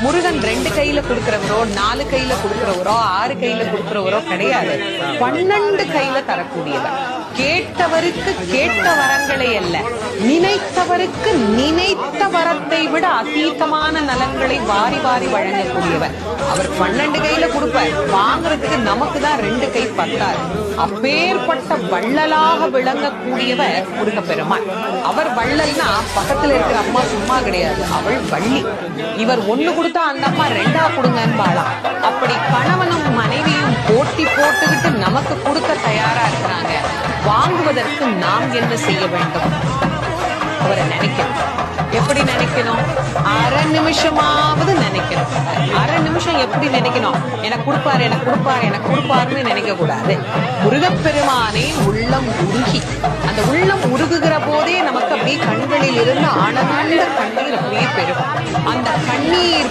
முருகன் 2 கையில கொடுக்கிறவரோ 4 கையில கொடுக்கிறவரோ 6 கையில கொடுக்கிறவரோ கிடையாது. 12 கையில தரக்கூடியவர். கேட்டவருக்கு கேட்ட வரங்களை அல்ல, நினைத்தவருக்கு நினைத்த வரத்தை விட அதீதமான நலன்களை வாரி வாரி வழங்கக்கூடியவர். அவர் 12 கையில கொடுப்பார், வாங்குறதுக்கு நமக்கு தான் 2 கை பத்தாது. அப்பேற்பட்ட வள்ளலாக விளங்கக்கூடியவர் முருகப்பெருமான். அவர் வள்ளல்னா பக்கத்துல இருக்கிற அம்மா சும்மா கிடையாது, அவள் வள்ளி. இவர் 1 கொடுத்தா அந்த அம்மா 2 கொடுங்கன்னு வாழலாம். அப்படி கணவனும் மனைவியும் போட்டி போட்டுக்கிட்டு நமக்கு கொடுக்க தயாரா இருக்கிறாங்க. வாங்குவதற்கு நாம் என்ன செய்ய வேண்டும்? அவரை நினைக்கணும். எப்படி நினைக்கணும்? அரை நிமிஷமாவது நினைக்கணும். அரை நிமிஷம் எப்படி நினைக்கணும்? எனக்கு கொடுப்பாரு, எனக்கு கொடுப்பாரு, எனக்கு கொடுப்பாருன்னு நினைக்க கூடாது. முருகப்பெருமானே உள்ளம் உருகி, அந்த உள்ளம் உருகுகிற போதே நமக்கு அப்படியே கண்களில் இருந்து ஆனந்த கண்ணீர் அப்படியே பெறும். அந்த கண்ணீர்